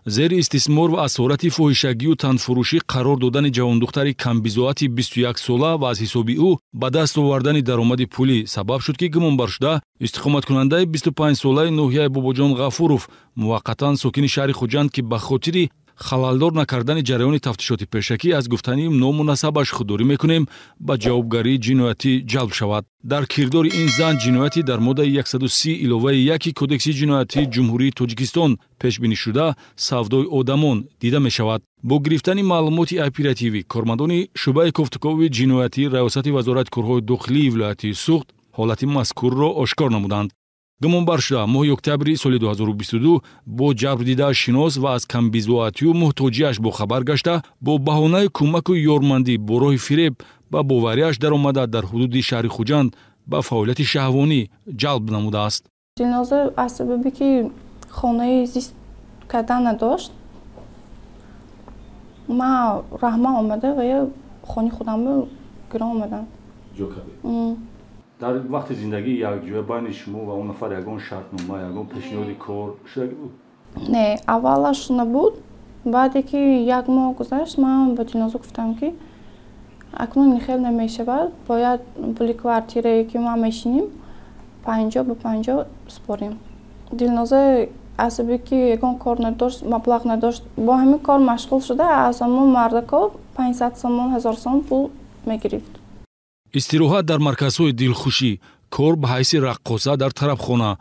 зери истисмор ва асорати фоҳишагию танфурӯшӣ қарор додани ҷавондухтари камбизоати 21 сола ва аз ҳисоби ӯ ба даст овардани даромади пулӣ сабаб шуд, ки гумонбаршуда истиқоматкунандаи 25 солаи ноҳияи Бобоҷон Ғафуров муваққатан сокини шаҳри Хуҷанд, ки ба хотири халалдор накардани ҷараёни тафтишоти пешакӣ аз гуфтани ному насабаш худдорӣ мекунем, ба ҷавобгарии ҷиноятӣ ҷалб шавад. дар кирдори ин зан ҷинояти дар моддаи 130 иловаи 1 кодекси ҷиноятии ҷумҳурии Тоҷикистон пешбинишуда савдои одамон дида мешавад. бо гирифтани маълумоти оперативӣ кормандони шӯъбаи кофтукови ҷиноятии раёсати вазорати корҳои дохилии вилояти Суғд ҳолати мазкурро ошкор намуданд. гумонбаршуда моҳи октябри соли 2022 бо ҷабрдидааш шинос ва аз камбизоатию муҳтоҷиаш бохабар гашта, бо баҳонаи кӯмаку ёрмандӣ бо роҳи фиреб ба бовариаш даромада дар ҳудуди шаҳри Хуҷанд ба фаъолияти шаҳвонӣ ҷалб намудааст. Дилноза аз сабаби ки хонаи зист кардан надошт, ман раҳма омада ва я хони худамро гирон омадам. дар вақти зиндагӣ якҷоя байни шумо ва он нафар ягон шартнома, ягон пешниҳоди кор шуда буд? Не, аввалаш набуд. баъде ки як моҳ гузашт, ман ба Дилноза гуфтам ки акнун ин хел намешавад, бояд пули квартирае ки ма мешинем 50 ба 50 спорем. Дилноза аз сабаби ки ягон кор надошт, маблағ надошт, бо ҳамин кор машғул шуда аз ҳамон мардакор 500 сомон 1000 сомон пул мегирифт. истироҳат дар марказҳои дилхушӣ, кор ба ҳайси раққоса дар тарабхона,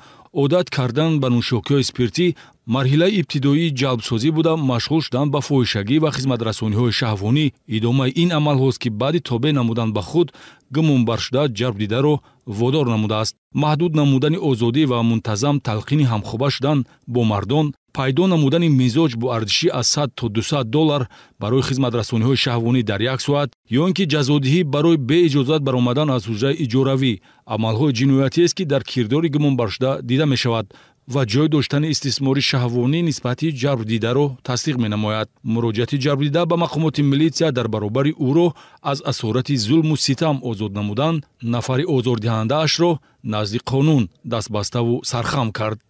одат кардан ба нӯшокиҳои спиртӣ марҳилаи ибтидоии ҷалбсозӣ буда машғул шудан ба фоҳишагӣ ва хизматрасониҳои шаҳвонӣ идомаи ин амалҳост, ки баъди тобеъ намудан ба худ гумонбаршуда ҷабрдидаро водор намудааст. маҳдуд намудани озодӣ ва мунтазам талқини ҳамхоба шудан бо мардон, пайдо намудани мизоҷ бо арзиши аз 100 то 200 доллар барои хизматрасониҳои шаҳвонӣ дар як соат ё ин ки ҷазодиҳӣ барои беиҷозат баромадан аз ҳуҷраи иҷоравӣ амалҳои ҷиноятиест, ки дар кирдори гумонбаршуда дида мешавад ва ҷой доштани истисмори шаҳвонӣ нисбати ҷабрдидаро тасдиқ менамояд. муроҷиати ҷабрдида ба мақомоти милитсия дар баробари ӯро аз асорати зулму ситам озод намудан, нафари озордиҳандаашро назди қонун дастбаставу сархам кард.